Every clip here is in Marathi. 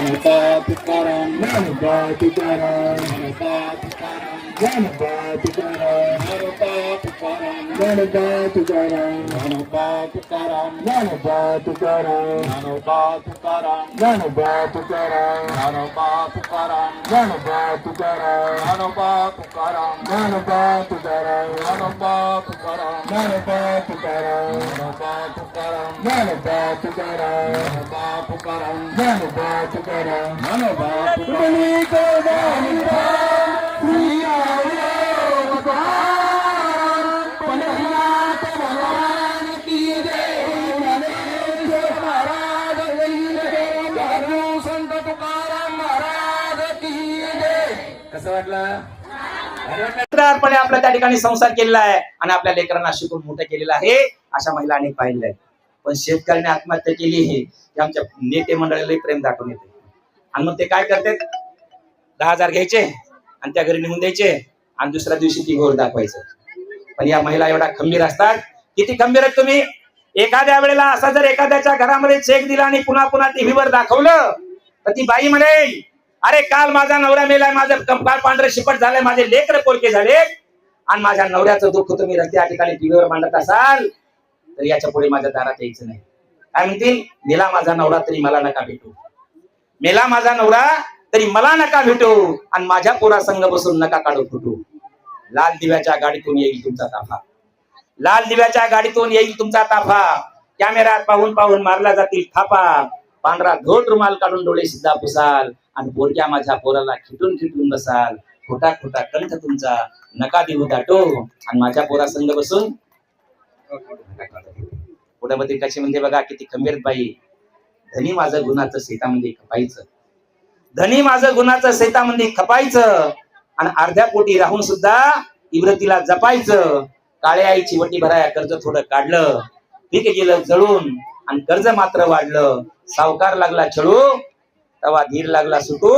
तुकाराम ज्ञानोबा तुकाराम ज्ञानोबा तुकाराम ज्ञानोबा तुकाराम ज्ञानोबा तुकाराम ज्ञानोबा तुकाराम ज्ञानोबा तुकाराम ज्ञानोबा तुकाराम ज्ञानोबा तुकाराम ज्ञानोबा तुकाराम ज्ञानोबा तुकाराम ज्ञानोबा तुकाराम ज्ञानोबा तुकाराम ज्ञानोबा तुकाराम ज्ञानोबा तुकाराम ज्ञानोबा तुकाराम ज्ञानोबा तुकाराम ज्ञानोबा तुकाराम ज्ञानोबा कसं वाटलं? पणे आपला त्या ठिकाणी संसार केलेला आहे आणि आपल्या लेकरांना शिकून मोठं केलेलं आहे. अशा महिला अनेक पाहिल्या आहेत. पण शेतकऱ्याने आत्महत्या केली हे आमच्या नेते मंडळाला प्रेम दाखवून येते. आणि मग ते काय करतात, 10,000 घ्यायचे आणि त्या घरी निघून द्यायचे आणि दुसऱ्या दिवशी ती घोर दाखवायचं. पण या महिला एवढा खंबीर असतात. किती खंबीर आहेत तुम्ही. एखाद्या वेळेला असा जर एखाद्याच्या घरामध्ये चेक दिला आणि पुन्हा पुन्हा टीव्हीवर दाखवलं तर ती बाई म्हणेल, अरे काल माझा नवरा मेलाय, माझं काल पांढरे शिपट झालंय, माझे लेकर पोरके झाले आणि माझ्या नवऱ्याचं दुःख तुम्ही रस्त्या ठिकाणी टीव्हीवर मांडत असाल तर याच्या पुढे माझ्या दारात यायचं नाही. काय म्हणतील, मेला माझा नवरा तरी मला नका भेटू, मेला माझा नवरा तरी मला नका भेटू आणि माझ्या पोरासंग बसून नका काढू फुटू. लाल दिव्याच्या गाडीतून येईल तुमचा ताफा, लाल दिव्याच्या गाडीतून येईल तुमचा ताफा. कॅमेऱ्यात पाहून पाहून मारला जातील थापा. पांढरा धोट रुमाल काढून डोळे सिद्धा पुसाल आणि पोरक्या माझ्या पोराला खिटून खिटून बसाल. खोटा खोटा कंठ तुमचा नका देऊ दाटो आणि माझ्या पोरासंग बसून पुढे कशी म्हणते बघा, किती खंबीर बाई. धनी माझं गुणाचं शेतामध्ये खपायचं, धनी माझं गुणाचं शेतामध्ये खपायचं आणि अर्ध्या पोटी राहून सुद्धा इव्रतीला जपायचं. काळ्या आईची वटी भराया कर्ज थोडं काढलं, पीक गेलं जळून आणि कर्ज मात्र वाढलं. सावकार लागला छळू तेव्हा धीर लागला सुटू,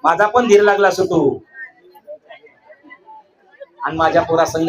माझा पण धीर लागला सुटू आणि माझ्या पोरासंग